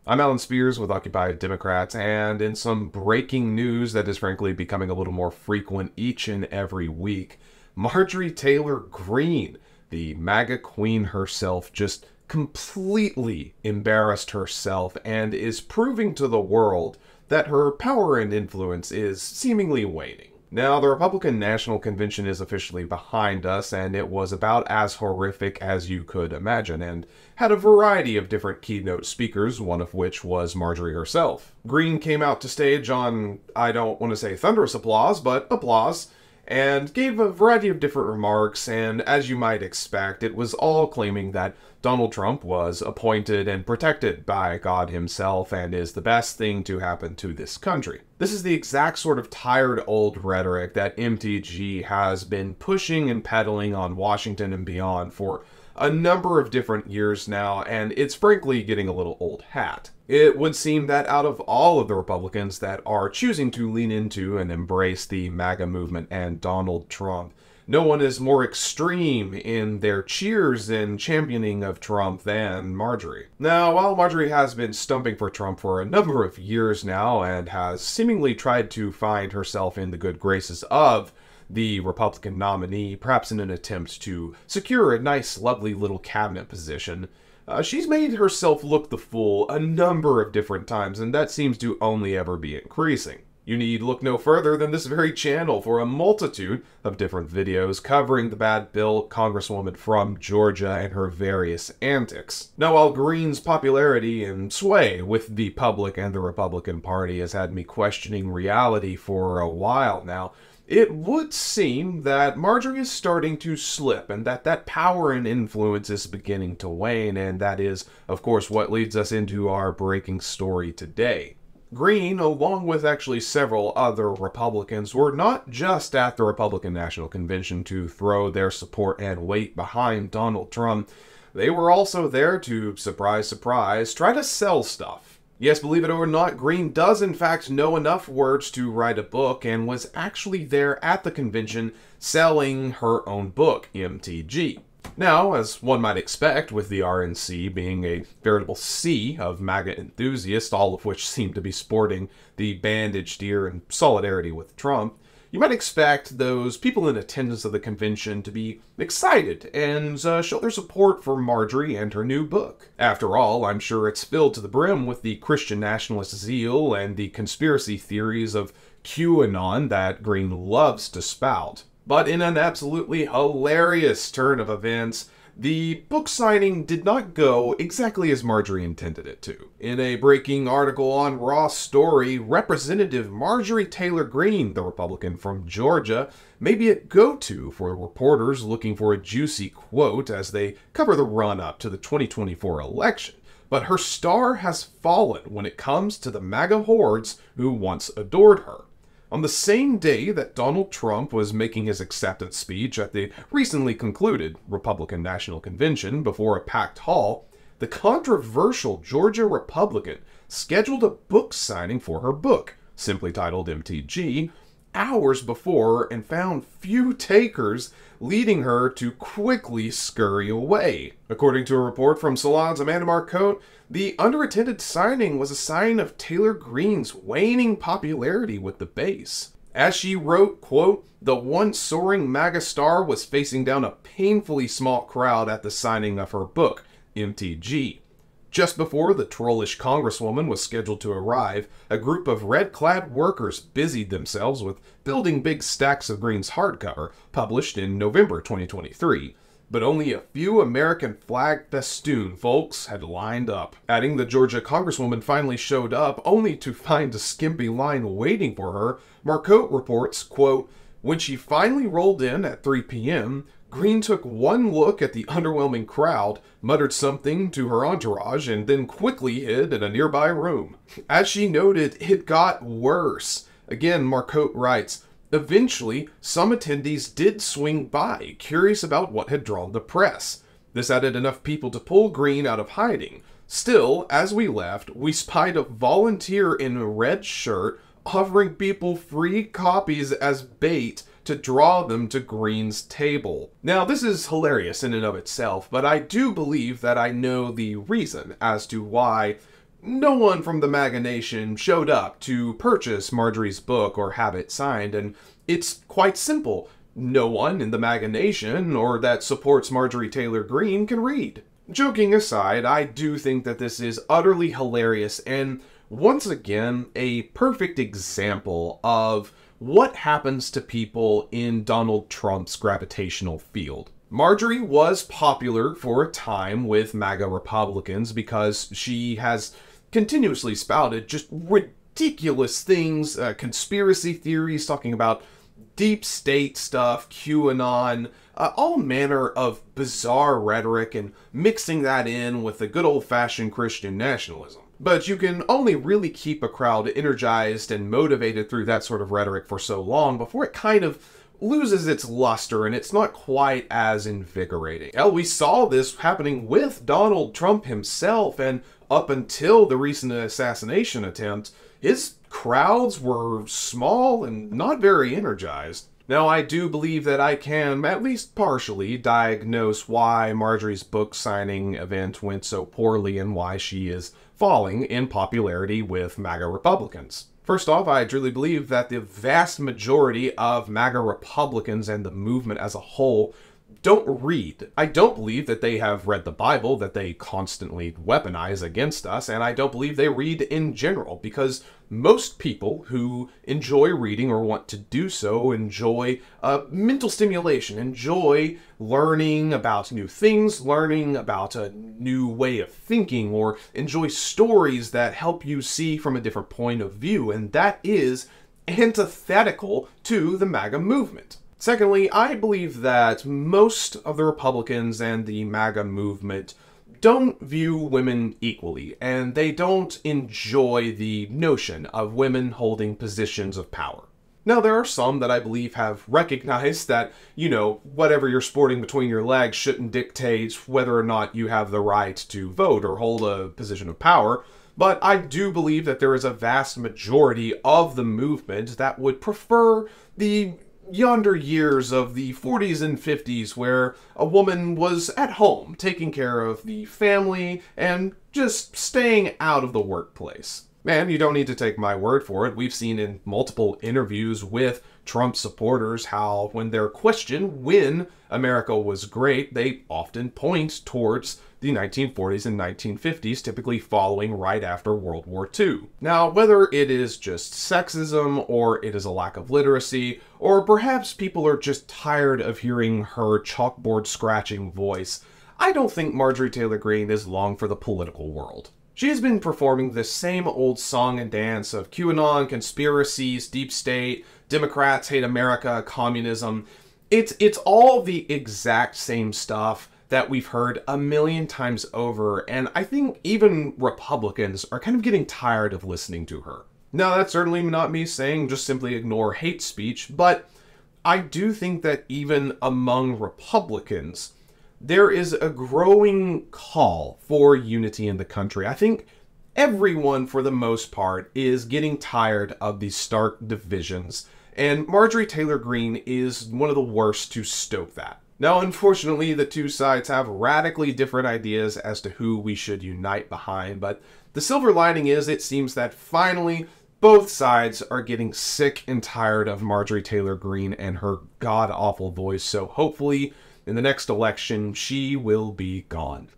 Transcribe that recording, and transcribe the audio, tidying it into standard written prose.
I'm Alan Spears with Occupy Democrats, and in some breaking news that is frankly becoming a little more frequent each and every week, Marjorie Taylor Greene, the MAGA queen herself, just completely embarrassed herself and is proving to the world that her power and influence is seemingly waning. Now, the Republican National Convention is officially behind us, and it was about as horrific as you could imagine, and had a variety of different keynote speakers, one of which was Marjorie herself. Greene came out to stage on, I don't want to say thunderous applause, but applause, and gave a variety of different remarks, and as you might expect, it was all claiming that Donald Trump was appointed and protected by God himself and is the best thing to happen to this country. This is the exact sort of tired old rhetoric that MTG has been pushing and peddling on Washington and beyond for a number of different years now, and it's frankly getting a little old hat. It would seem that out of all of the Republicans that are choosing to lean into and embrace the MAGA movement and Donald Trump, no one is more extreme in their cheers and championing of Trump than Marjorie. Now, while Marjorie has been stumping for Trump for a number of years now and has seemingly tried to find herself in the good graces of the Republican nominee, perhaps in an attempt to secure a nice, lovely little cabinet position, she's made herself look the fool a number of different times, and that seems to only ever be increasing. You need look no further than this very channel for a multitude of different videos covering the bad bill Congresswoman from Georgia and her various antics. Now, while Greene's popularity and sway with the public and the Republican Party has had me questioning reality for a while now, it would seem that Marjorie is starting to slip and that power and influence is beginning to wane, and that is, of course, what leads us into our breaking story today. Greene, along with actually several other Republicans, were not just at the Republican National Convention to throw their support and weight behind Donald Trump. They were also there to, surprise, surprise, try to sell stuff. Yes, believe it or not, Greene does in fact know enough words to write a book and was actually there at the convention selling her own book, MTG. Now, as one might expect, with the RNC being a veritable sea of MAGA enthusiasts, all of which seem to be sporting the bandaged ear in solidarity with Trump, you might expect those people in attendance of the convention to be excited and show their support for Marjorie and her new book. After all, I'm sure it's filled to the brim with the Christian nationalist zeal and the conspiracy theories of QAnon that Greene loves to spout. But in an absolutely hilarious turn of events, the book signing did not go exactly as Marjorie intended it to. In a breaking article on Raw Story, Representative Marjorie Taylor Greene, the Republican from Georgia, may be a go-to for reporters looking for a juicy quote as they cover the run-up to the 2024 election. But her star has fallen when it comes to the MAGA hordes who once adored her. On the same day that Donald Trump was making his acceptance speech at the recently concluded Republican National Convention before a packed hall, the controversial Georgia Republican scheduled a book signing for her book, simply titled MTG, hours before and found few takers, leading her to quickly scurry away. According to a report from Salon's Amanda Marcotte, the underattended signing was a sign of Taylor Greene's waning popularity with the base. As she wrote, quote, "The once soaring MAGA star was facing down a painfully small crowd at the signing of her book, MTG. Just before the trollish Congresswoman was scheduled to arrive, a group of red-clad workers busied themselves with building big stacks of Greene's hardcover, published in November 2023. But only a few American flag festoon folks had lined up." Adding the Georgia Congresswoman finally showed up, only to find a skimpy line waiting for her, Marcotte reports, quote, "When she finally rolled in at 3 p.m., Greene took one look at the underwhelming crowd, muttered something to her entourage, and then quickly hid in a nearby room." As she noted, it got worse. Again, Marcotte writes, "Eventually, some attendees did swing by, curious about what had drawn the press. This added enough people to pull Greene out of hiding. Still, as we left, we spied a volunteer in a red shirt offering people free copies as bait to draw them to Greene's table." Now, this is hilarious in and of itself, but I do believe that I know the reason as to why no one from the MAGA nation showed up to purchase Marjorie's book or have it signed, and it's quite simple. No one in the MAGA nation or that supports Marjorie Taylor Greene can read. Joking aside, I do think that this is utterly hilarious and, once again, a perfect example of what happens to people in Donald Trump's gravitational field. Marjorie was popular for a time with MAGA Republicans because she has continuously spouted just ridiculous things, conspiracy theories, talking about deep state stuff, QAnon, all manner of bizarre rhetoric, and mixing that in with the good old-fashioned Christian nationalism. But you can only really keep a crowd energized and motivated through that sort of rhetoric for so long before it kind of loses its luster and it's not quite as invigorating. Hell, we saw this happening with Donald Trump himself, and up until the recent assassination attempt, his crowds were small and not very energized. Now, I do believe that I can, at least partially, diagnose why Marjorie's book signing event went so poorly and why she is falling in popularity with MAGA Republicans. First off, I truly believe that the vast majority of MAGA Republicans and the movement as a whole don't read. I don't believe that they have read the Bible that they constantly weaponize against us, and I don't believe they read in general, because most people who enjoy reading or want to do so enjoy mental stimulation, enjoy learning about new things, learning about a new way of thinking, or enjoy stories that help you see from a different point of view, and that is antithetical to the MAGA movement. Secondly, I believe that most of the Republicans and the MAGA movement don't view women equally, and they don't enjoy the notion of women holding positions of power. Now, there are some that I believe have recognized that, whatever you're sporting between your legs shouldn't dictate whether or not you have the right to vote or hold a position of power, but I do believe that there is a vast majority of the movement that would prefer the yonder years of the 40s and 50s where a woman was at home taking care of the family and just staying out of the workplace. And you don't need to take my word for it. We've seen in multiple interviews with Trump supporters how, when they're questioned when America was great, they often point towards the 1940s and 1950s, typically following right after World War II. Now, whether it is just sexism, or it is a lack of literacy, or perhaps people are just tired of hearing her chalkboard scratching voice, I don't think Marjorie Taylor Greene is long for the political world. She has been performing the same old song and dance of QAnon, conspiracies, deep state, Democrats hate America, communism. It's all the exact same stuff that we've heard a million times over, and I think even Republicans are kind of getting tired of listening to her. Now, that's certainly not me saying just simply ignore hate speech, but I do think that even among Republicans, there is a growing call for unity in the country. I think everyone, for the most part, is getting tired of these stark divisions, and Marjorie Taylor Greene is one of the worst to stoke that. Now, unfortunately, the two sides have radically different ideas as to who we should unite behind, but the silver lining is it seems that finally both sides are getting sick and tired of Marjorie Taylor Greene and her god-awful voice, so hopefully in the next election she will be gone.